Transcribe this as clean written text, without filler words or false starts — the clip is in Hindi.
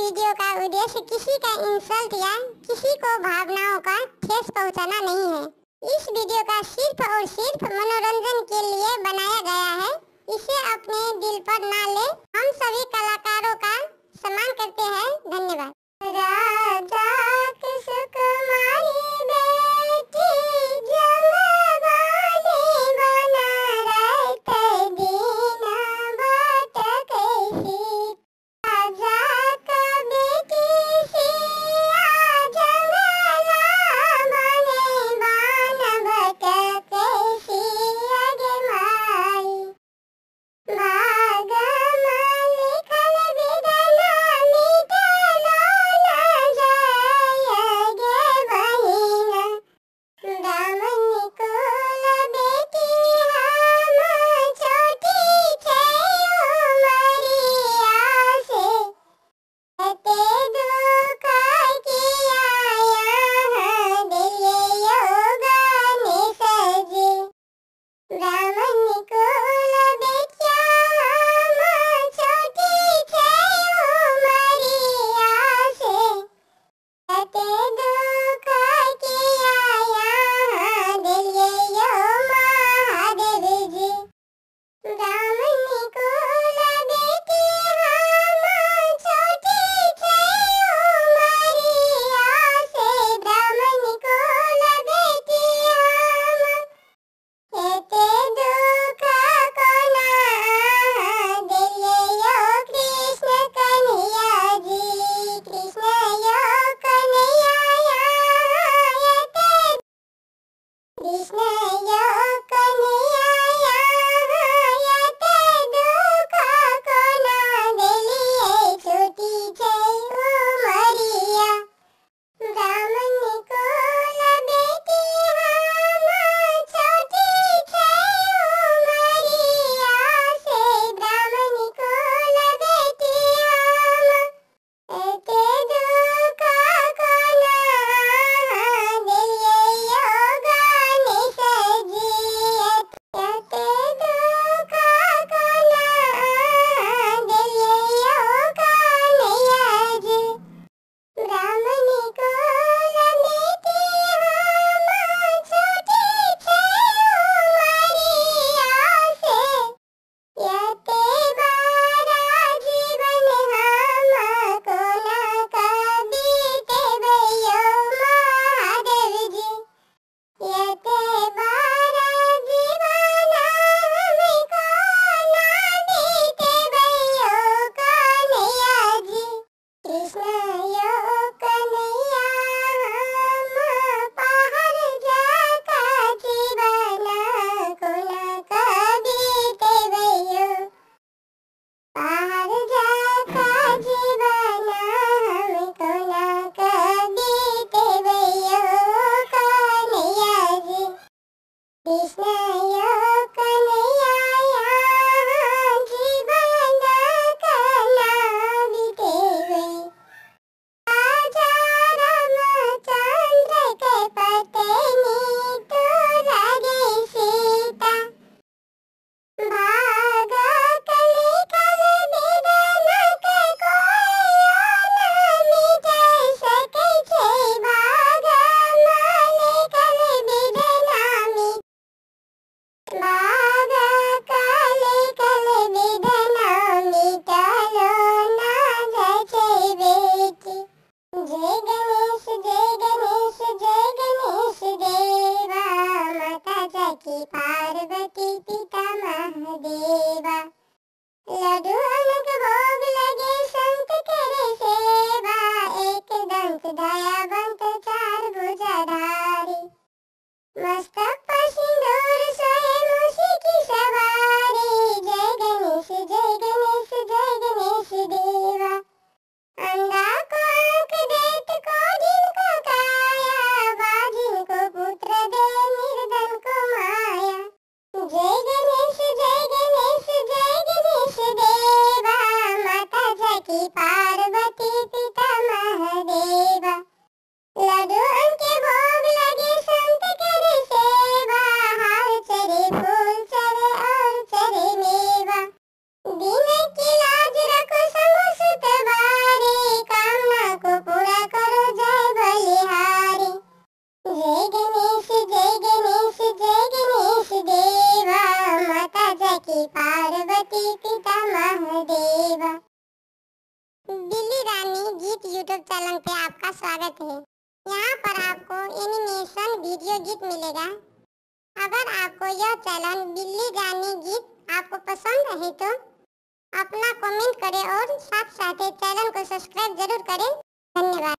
वीडियो का उद्देश्य किसी का इंसल्ट या किसी को भावनाओं का ठेस पहुंचाना नहीं है। इस वीडियो का सिर्फ और सिर्फ मनोरंजन के लिए बनाया गया है। इसे अपने दिल पर ना ले। हम सभी कलाकारों का सम्मान करते हैं। धन्यवाद। राजा की सुकुमारी बेटी जमवानी बना रहते दीना भटक सी। राजा का बेटी सिया जंगला बने बान भटक सी। अगे माई भाग लिखल विधना मिटल न जाय गे बहिना। ब्राह्मण कुल बेटी हम छोटी छे उमरिया से। एते दुख किया यहाँ दिए योगने सजे। ब्राह्मण कुल बेटिया हम छोटी छे उमरिया से। एते दुख किया यहाँ दिए यो महादेव जी। ब्राह्मण कुल बेटी हम छोटी छे उमरिया से। ब्राह्मण कुल बेटी हम एते दुख कोना दिए यो कृष्ण कन्हैया जी। कृष्ण यो कन्हैया एते कृष्ण यो कन्हैया एते दुख कोना दिए छोटी छे उमरिया। ब्राह्मण कुल बेटी हम छोटी छे उमरिया से। ब्राह्मण कुल बेटी हम एते दुख कोना दिए योगने सजी। एते दुख कोना दिए योगने जी। ब्राह्मण कुल बेटी हम छोटी छे उमरिया से। एते बारा जीवन हम कोना बीते भैया महादेव जी। एते बारा जीवन हम कोना बीते भैया कन्हैया जी। कृष्ण यो कन्हैया हम पहाड़ जाका जीवन कोना बीते भैया। पहाड़ जाका जीवन हम कोना बीते भैया कन्हैया जी। कृष्ण यो कन्हैया जीवन कोना बीते भैया। राजा रामचंद्र के पत्नी तो लगे सीता। भाग लिखल विधना के कोई न मिटे सकै छै। भाग लिखल विधना मिट भाग लिखल विधना मिटलो न जाय छै बेटी। जय गणेश जय गणेश जय गणेश देवा। माता जाकी पार्वती पिता महादेवा। लड्डू अनक भोग लगे संत करे सेवा। एक दंत दयावंत चार भुजाधारी। मस्तक पर सिंदूर सोहे मूषि की सवारी। जय गणेश जय गणेश देवा। अंधा को आंख देत को जिनको काया। बाजिन को पुत्र दे निर्धन को माया। जय गणेश देवा। माता जाकी पार्वती पिता महादेवा। लड्डू उनके भोग लगे संत करे सेवा। हार चढ़े फूल चढ़े और चढ़े मेवा। दिन की लाज रखो समस्त बारे का। की पार्वती पिता महादेव। बिल्ली रानी गीत यूट्यूब चैनल पे आपका स्वागत है। यहाँ पर आपको एनिमेशन वीडियो गीत मिलेगा। अगर आपको यह चैनल बिल्ली रानी गीत आपको पसंद है तो अपना कमेंट करें और साथ साथ चैनल को सब्सक्राइब जरूर करें। धन्यवाद।